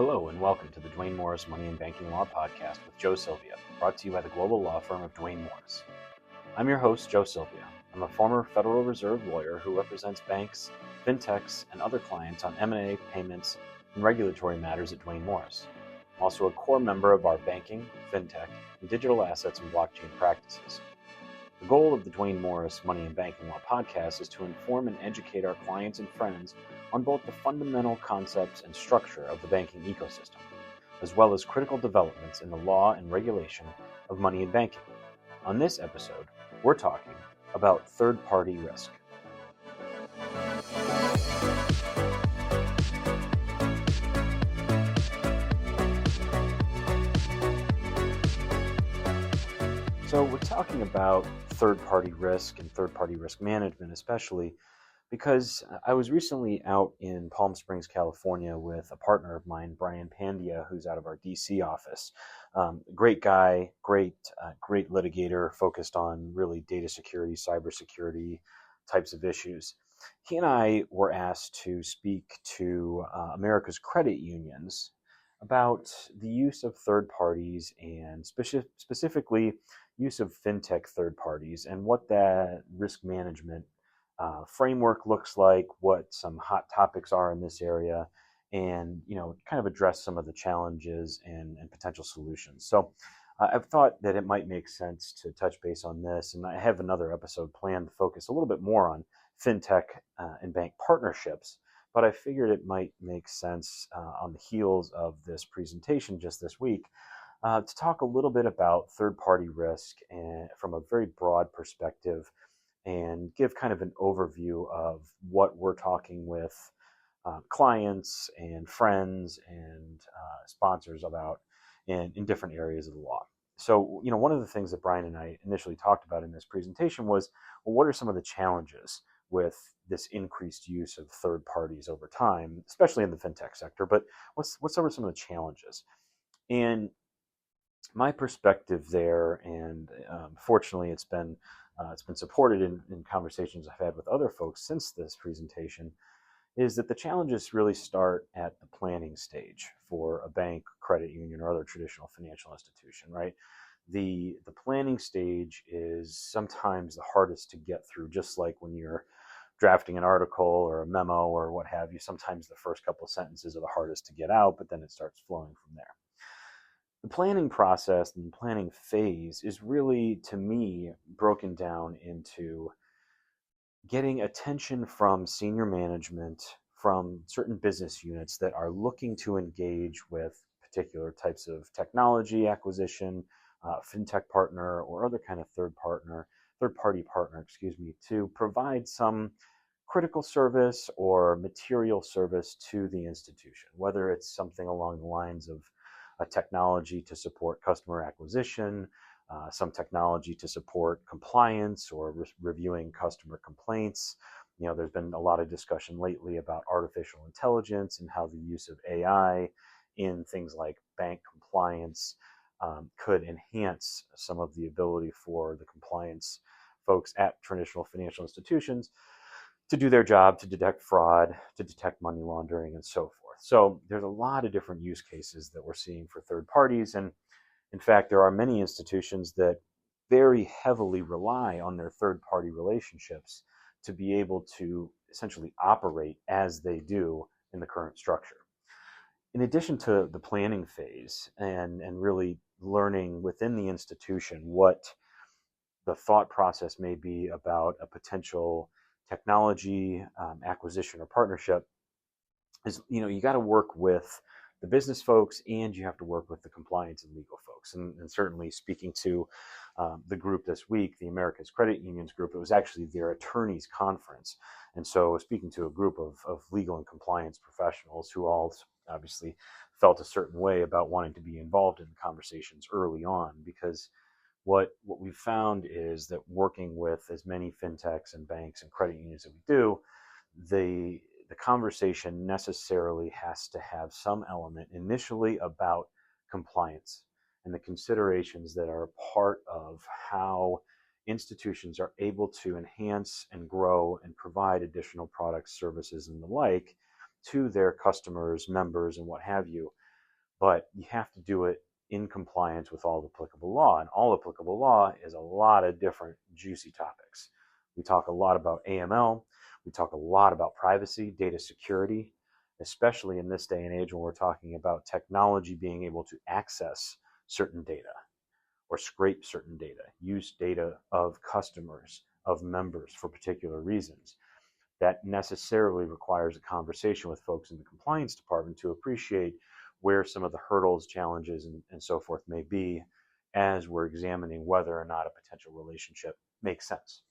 Hello and welcome to the Duane Morris Money and Banking Law Podcast with Joe Sylvia, brought to you by the global law firm of Duane Morris. I'm your host, Joe Sylvia. I'm a former Federal Reserve lawyer who represents banks, fintechs, and other clients on M&A, payments, and regulatory matters at Duane Morris. I'm also a core member of our banking, fintech, and digital assets and blockchain practices. The goal of the Duane Morris Money and Banking Law Podcast is to inform and educate our clients and friends on both the fundamental concepts and structure of the banking ecosystem, as well as critical developments in the law and regulation of money and banking. On this episode, we're talking about third-party risk. So we're talking about third-party risk and third-party risk management, especially because I was recently out in Palm Springs, California with a partner of mine, Brian Pandya, who's out of our DC office. Great guy, great litigator focused on really data security, cybersecurity types of issues. He and I were asked to speak to America's credit unions about the use of third parties and specifically use of fintech third parties and what that risk management framework looks like, what some hot topics are in this area, and kind of address some of the challenges and potential solutions. So I've thought that it might make sense to touch base on this, and I have another episode planned to focus a little bit more on fintech and bank partnerships, but I figured it might make sense on the heels of this presentation just this week to talk a little bit about third-party risk and from a very broad perspective, and give kind of an overview of what we're talking with clients and friends and sponsors about in different areas of the law. So, one of the things that Brian and I initially talked about in this presentation was, well, what are some of the challenges with this increased use of third parties over time, especially in the fintech sector, but what's some of the challenges? And my perspective there, and fortunately it's been supported in conversations I've had with other folks since this presentation, is that the challenges really start at the planning stage for a bank, credit union, or other traditional financial institution, right? The planning stage is sometimes the hardest to get through, just like when you're drafting an article or a memo or what have you. Sometimes the first couple of sentences are the hardest to get out, but then it starts flowing from there. The planning process and the planning phase is really, to me, broken down into getting attention from senior management, from certain business units that are looking to engage with particular types of technology acquisition, fintech partner, or other kind of third-party partner, to provide some critical service or material service to the institution, whether it's something along the lines of a technology to support customer acquisition, some technology to support compliance or reviewing customer complaints. There's been a lot of discussion lately about artificial intelligence and how the use of AI in things like bank compliance could enhance some of the ability for the compliance folks at traditional financial institutions to do their job, to detect fraud, to detect money laundering, and so forth. So there's a lot of different use cases that we're seeing for third parties. And in fact, there are many institutions that very heavily rely on their third-party relationships to be able to essentially operate as they do in the current structure. In addition to the planning phase and really learning within the institution what the thought process may be about a potential technology acquisition or partnership, is you got to work with the business folks and you have to work with the compliance and legal folks. And certainly speaking to the group this week, the America's Credit Unions group, it was actually their attorneys conference. And so speaking to a group of legal and compliance professionals who all obviously felt a certain way about wanting to be involved in conversations early on, because what we've found is that working with as many fintechs and banks and credit unions that we do, the conversation necessarily has to have some element initially about compliance and the considerations that are part of how institutions are able to enhance and grow and provide additional products, services, and the like to their customers, members, and what have you, but you have to do it in compliance with all applicable law. And all applicable law is a lot of different juicy topics. We talk a lot about AML. We talk a lot about privacy, data security, especially in this day and age when we're talking about technology being able to access certain data or scrape certain data, use data of customers, of members for particular reasons. That necessarily requires a conversation with folks in the compliance department to appreciate where some of the hurdles, challenges, and so forth may be as we're examining whether or not a potential relationship makes sense.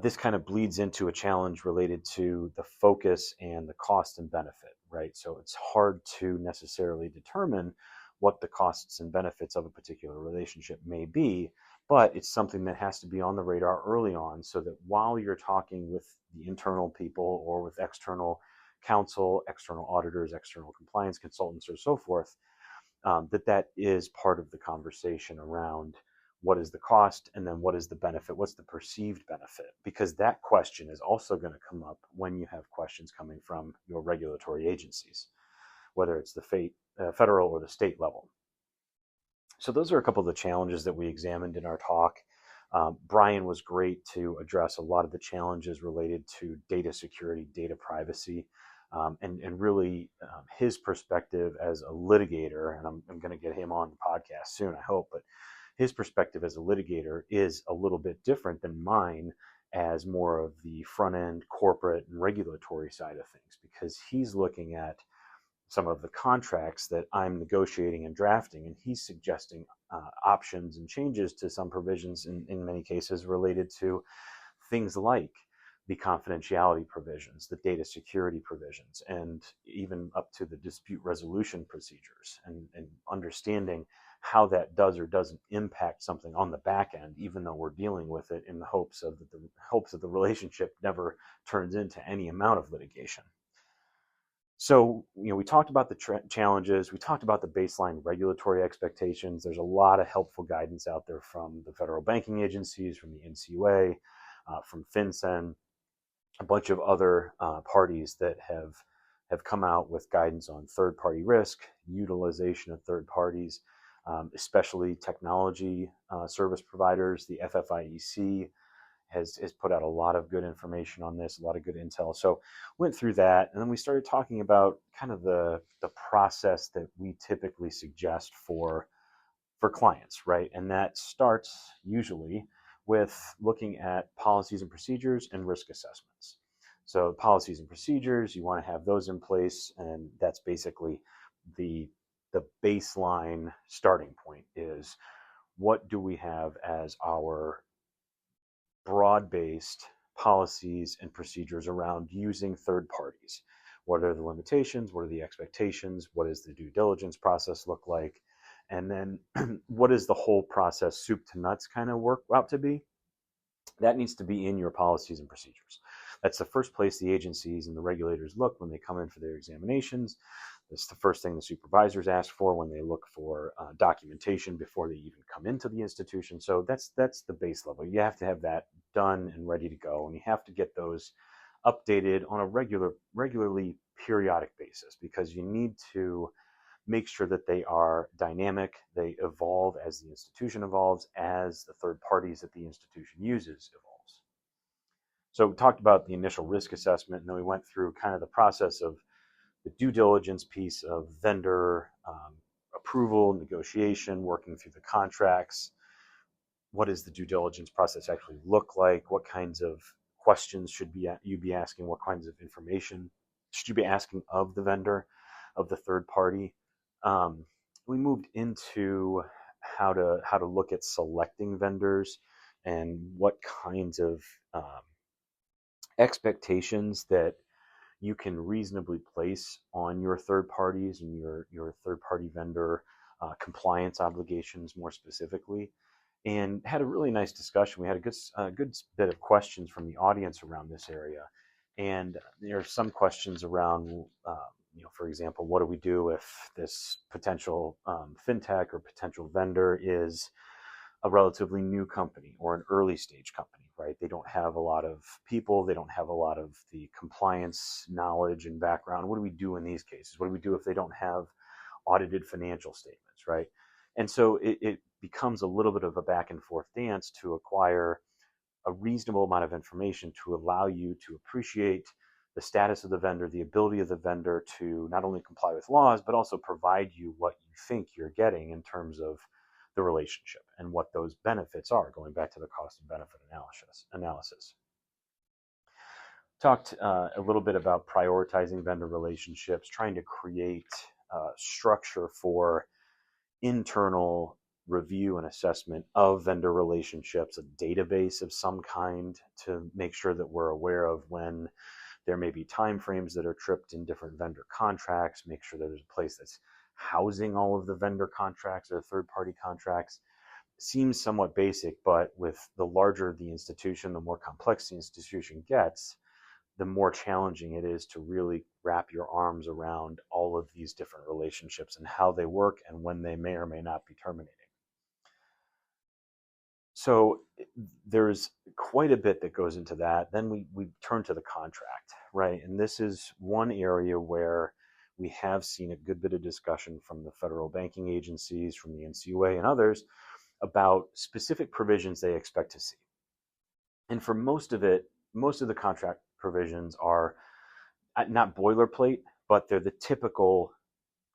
This kind of bleeds into a challenge related to the focus and the cost and benefit, right? So it's hard to necessarily determine what the costs and benefits of a particular relationship may be, but it's something that has to be on the radar early on so that while you're talking with the internal people or with external counsel, external auditors, external compliance consultants, or so forth, that is part of the conversation around what is the cost and then what is the benefit, what's the perceived benefit, because that question is also going to come up when you have questions coming from your regulatory agencies, whether it's the federal or the state level. So those are a couple of the challenges that we examined in our talk. Brian was great to address a lot of the challenges related to data security, data privacy, and really his perspective as a litigator, and I'm going to get him on the podcast soon, I hope, but his perspective as a litigator is a little bit different than mine as more of the front end corporate and regulatory side of things, because he's looking at some of the contracts that I'm negotiating and drafting, and he's suggesting options and changes to some provisions in many cases related to things like the confidentiality provisions, the data security provisions, and even up to the dispute resolution procedures, and understanding how that does or doesn't impact something on the back end, even though we're dealing with it in the hopes that the relationship never turns into any amount of litigation. So, we talked about the challenges. We talked about the baseline regulatory expectations. There's a lot of helpful guidance out there from the federal banking agencies, from the NCUA, from FinCEN, a bunch of other parties that have come out with guidance on third-party risk, utilization of third parties, especially technology service providers. The FFIEC has put out a lot of good information on this, a lot of good intel. So went through that, and then we started talking about kind of the process that we typically suggest for clients, right? And that starts usually with looking at policies and procedures and risk assessments. So policies and procedures, you want to have those in place, and that's basically the baseline starting point is what do we have as our broad-based policies and procedures around using third parties. What are the limitations? What are the expectations? What does the due diligence process look like? And then what is the whole process, soup to nuts, kind of work out to be? That needs to be in your policies and procedures. That's the first place the agencies and the regulators look when they come in for their examinations. That's the first thing the supervisors ask for when they look for documentation before they even come into the institution. So that's the base level. You have to have that done and ready to go, and you have to get those updated on a regularly periodic basis, because you need to make sure that they are dynamic, they evolve as the institution evolves, as the third parties that the institution uses evolves. So we talked about the initial risk assessment, and then we went through kind of the process of the due diligence piece of vendor approval, negotiation, working through the contracts. What does the due diligence process actually look like? What kinds of questions should you be asking? What kinds of information should you be asking of the vendor, of the third party? We moved into how to look at selecting vendors and what kinds of expectations that you can reasonably place on your third parties and your third party vendor compliance obligations more specifically, and had a really nice discussion. We had a good bit of questions from the audience around this area, and there are some questions around, for example, what do we do if this potential fintech or potential vendor is a relatively new company or an early stage company, right? They don't have a lot of people, they don't have a lot of the compliance knowledge and background. What do we do in these cases? What do we do if they don't have audited financial statements, right? And so it becomes a little bit of a back and forth dance to acquire a reasonable amount of information to allow you to appreciate the status of the vendor, the ability of the vendor to not only comply with laws, but also provide you what you think you're getting in terms of the relationship and what those benefits are, going back to the cost and benefit analysis. Talked a little bit about prioritizing vendor relationships, trying to create structure for internal review and assessment of vendor relationships, a database of some kind to make sure that we're aware of when there may be timeframes that are tripped in different vendor contracts, make sure that there's a place that's housing all of the vendor contracts or third-party contracts. Seems somewhat basic, but with the larger the institution, the more complex the institution gets, the more challenging it is to really wrap your arms around all of these different relationships and how they work and when they may or may not be terminating. So there's quite a bit that goes into that. Then we turn to the contract, right? And this is one area where we have seen a good bit of discussion from the federal banking agencies, from the NCUA and others about specific provisions they expect to see. And for most of it, most of the contract provisions are not boilerplate, but they're the typical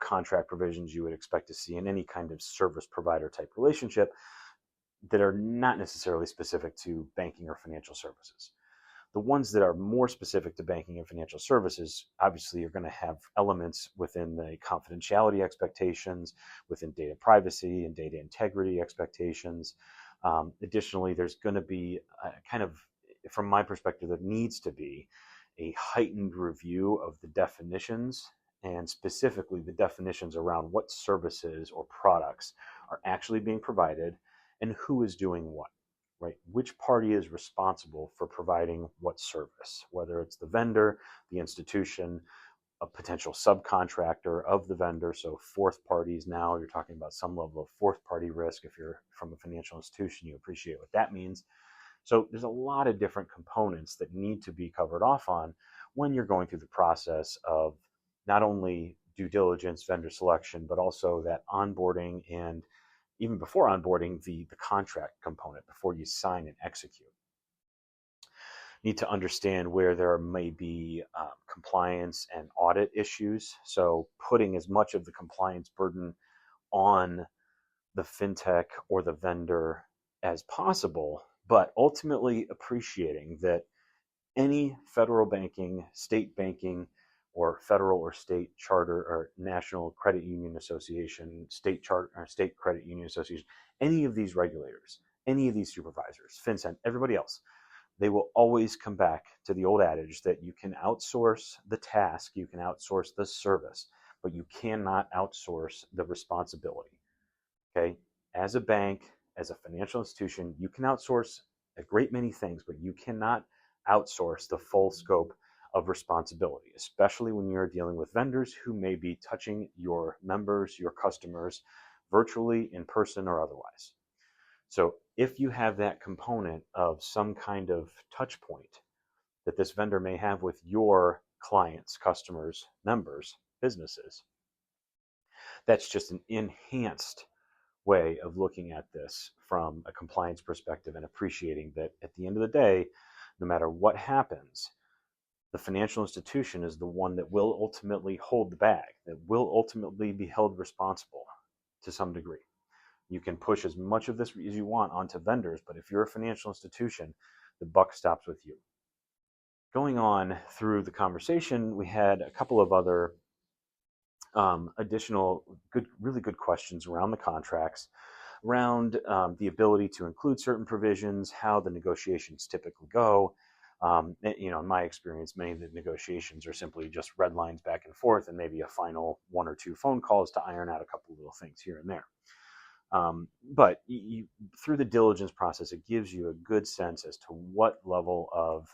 contract provisions you would expect to see in any kind of service provider type relationship that are not necessarily specific to banking or financial services. The ones that are more specific to banking and financial services, obviously, you're going to have elements within the confidentiality expectations, within data privacy and data integrity expectations. Additionally, there's going to be kind of, from my perspective, there needs to be a heightened review of the definitions, and specifically the definitions around what services or products are actually being provided and who is doing what, right? Which party is responsible for providing what service, whether it's the vendor, the institution, a potential subcontractor of the vendor. So fourth parties, now you're talking about some level of fourth party risk. If you're from a financial institution, you appreciate what that means. So there's a lot of different components that need to be covered off on when you're going through the process of not only due diligence, vendor selection, but also that onboarding, and even before onboarding, the contract component before you sign and execute. You need to understand where there may be compliance and audit issues. So putting as much of the compliance burden on the fintech or the vendor as possible, but ultimately appreciating that any federal banking, state banking, or federal or state charter or national credit union association, state charter or state credit union association, any of these regulators, any of these supervisors, FinCEN, everybody else, they will always come back to the old adage that you can outsource the task, you can outsource the service, but you cannot outsource the responsibility. Okay? As a bank, as a financial institution, you can outsource a great many things, but you cannot outsource the full scope of responsibility, especially when you're dealing with vendors who may be touching your members, your customers, virtually, in person, or otherwise. So if you have that component of some kind of touch point that this vendor may have with your clients, customers, members, businesses, that's just an enhanced way of looking at this from a compliance perspective and appreciating that at the end of the day, no matter what happens, the financial institution is the one that will ultimately hold the bag, that will ultimately be held responsible to some degree. You can push as much of this as you want onto vendors, but if you're a financial institution, the buck stops with you. Going on through the conversation, we had a couple of other additional really good questions around the contracts, around the ability to include certain provisions, how the negotiations typically go. In my experience, many of the negotiations are simply just red lines back and forth and maybe a final one or two phone calls to iron out a couple of little things here and there. But through the diligence process, it gives you a good sense as to what level of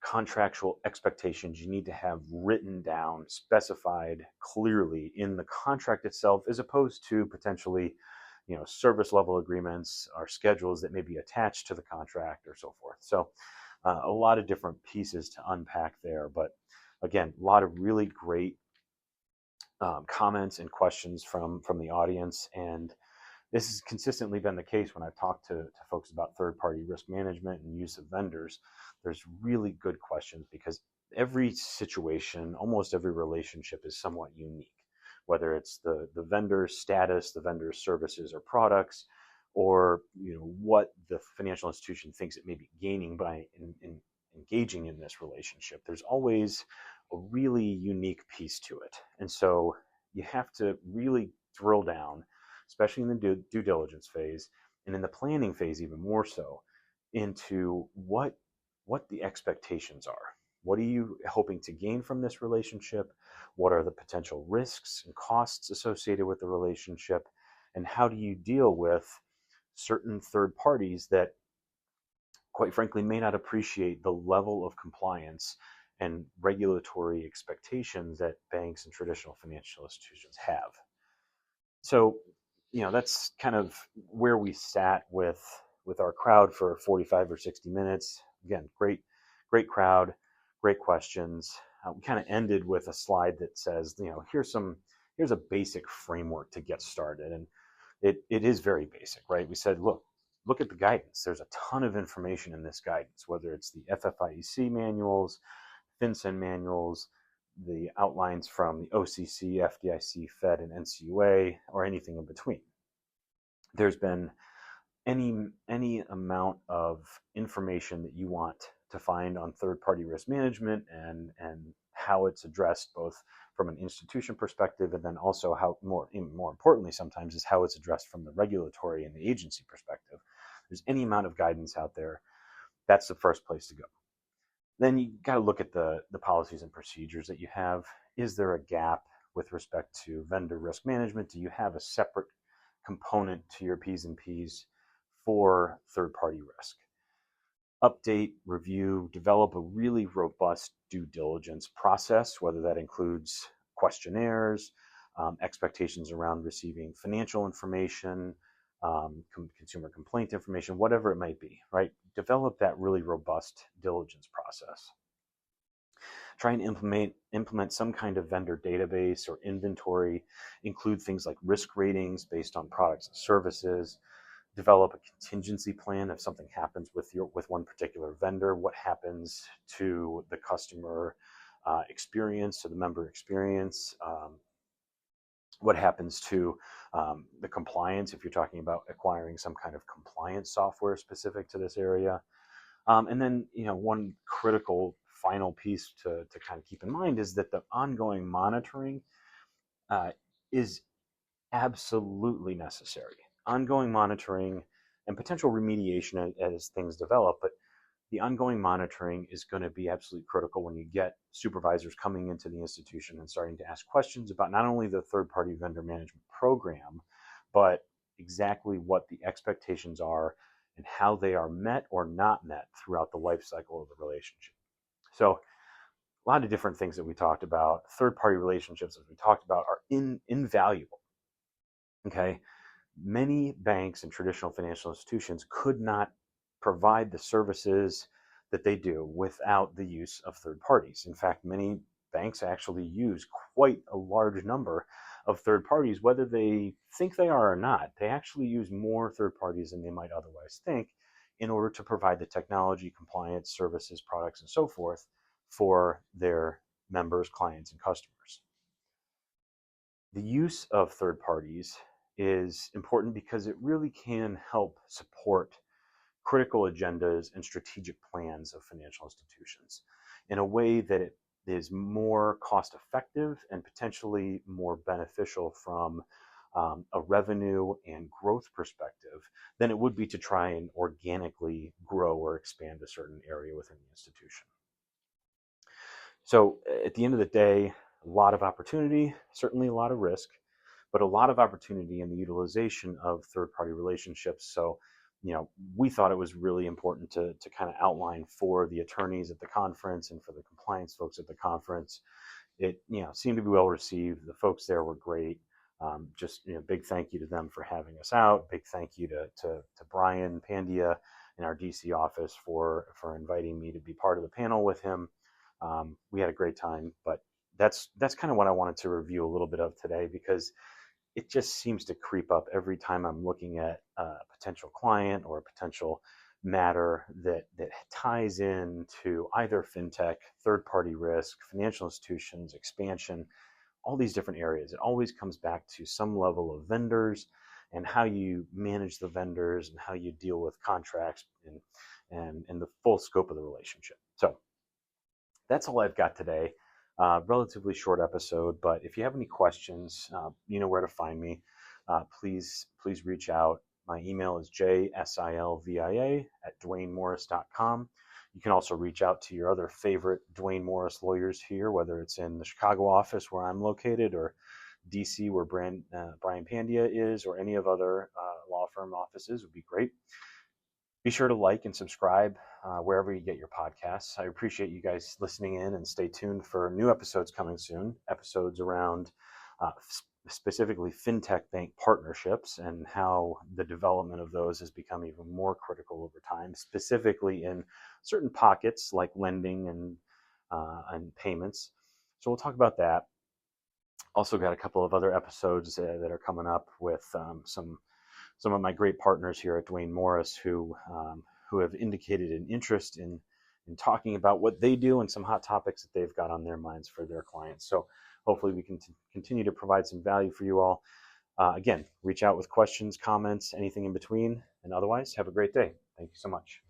contractual expectations you need to have written down, specified clearly in the contract itself, as opposed to potentially service level agreements, our schedules that may be attached to the contract, or so forth. So a lot of different pieces to unpack there. But again, a lot of really great comments and questions from the audience. And this has consistently been the case when I've talked to folks about third-party risk management and use of vendors. There's really good questions because every situation, almost every relationship is somewhat unique, whether it's the vendor's status, the vendor's services or products, or what the financial institution thinks it may be gaining by engaging in this relationship. There's always a really unique piece to it. And so you have to really drill down, especially in the due diligence phase and in the planning phase even more so, into what the expectations are. What are you hoping to gain from this relationship? What are the potential risks and costs associated with the relationship? And how do you deal with certain third parties that, quite frankly, may not appreciate the level of compliance and regulatory expectations that banks and traditional financial institutions have? So, that's kind of where we sat with our crowd for 45 or 60 minutes. Again, great crowd, great questions. We kind of ended with a slide that says, here's a basic framework to get started. And it is very basic, right? We said, look at the guidance. There's a ton of information in this guidance, whether it's the FFIEC manuals, FinCEN manuals, the outlines from the OCC, FDIC, Fed, and NCUA, or anything in between. There's been any amount of information that you want to find on third-party risk management and how it's addressed, both from an institution perspective and then also how more importantly sometimes is how it's addressed from the regulatory and the agency perspective. There's any amount of guidance out there. That's the first place to go. Then you got to look at the policies and procedures that you have. Is there a gap with respect to vendor risk management? Do you have a separate component to your P's and P's for third-party risk? Update, review, develop a really robust due diligence process, whether that includes questionnaires, expectations around receiving financial information, consumer complaint information, whatever it might be, right? Develop that really robust diligence process. Try and implement some kind of vendor database or inventory, include things like risk ratings based on products and services, develop a contingency plan if something happens with one particular vendor. What happens to the customer experience, to the member experience? What happens to the compliance if you're talking about acquiring some kind of compliance software specific to this area? And then, one critical final piece to kind of keep in mind is that the ongoing monitoring is absolutely necessary. Ongoing monitoring and potential remediation as things develop, but the ongoing monitoring is going to be absolutely critical when you get supervisors coming into the institution and starting to ask questions about not only the third-party vendor management program, but exactly what the expectations are and how they are met or not met throughout the life cycle of the relationship. So a lot of different things that we talked about. Third-party relationships, as we talked about, are invaluable. Okay, many banks and traditional financial institutions could not provide the services that they do without the use of third parties. In fact, many banks actually use quite a large number of third parties, whether they think they are or not. They actually use more third parties than they might otherwise think in order to provide the technology, compliance, services, products, and so forth for their members, clients, and customers. The use of third parties is important because it really can help support critical agendas and strategic plans of financial institutions in a way that it is more cost effective and potentially more beneficial from a revenue and growth perspective than it would be to try and organically grow or expand a certain area within the institution. So at the end of the day, a lot of opportunity, certainly a lot of risk, but a lot of opportunity in the utilization of third-party relationships. So, we thought it was really important to kind of outline for the attorneys at the conference and for the compliance folks at the conference. It, seemed to be well received. The folks there were great. Just big thank you to them for having us out. Big thank you to Brian Pandya in our DC office for inviting me to be part of the panel with him. We had a great time, but that's kind of what I wanted to review a little bit of today, because it just seems to creep up every time I'm looking at a potential client or a potential matter that ties into either fintech, third-party risk, financial institutions, expansion, all these different areas. It always comes back to some level of vendors and how you manage the vendors and how you deal with contracts and the full scope of the relationship. So that's all I've got today. Relatively short episode, but if you have any questions, you know where to find me. Please reach out. My email is jsilvia@dwaynemorris.com. You can also reach out to your other favorite Dwayne Morris lawyers here, whether it's in the Chicago office where I'm located, or DC where Brian Pandya is, or any of other law firm offices would be great. Be sure to like and subscribe wherever you get your podcasts. I appreciate you guys listening in, and stay tuned for new episodes coming soon. Episodes around specifically fintech bank partnerships and how the development of those has become even more critical over time, specifically in certain pockets like lending and payments. So we'll talk about that. Also got a couple of other episodes that are coming up with some of my great partners here at Dwayne Morris who have indicated an interest in talking about what they do and some hot topics that they've got on their minds for their clients. So hopefully we can continue to provide some value for you all. Again, reach out with questions, comments, anything in between, and otherwise, have a great day. Thank you so much.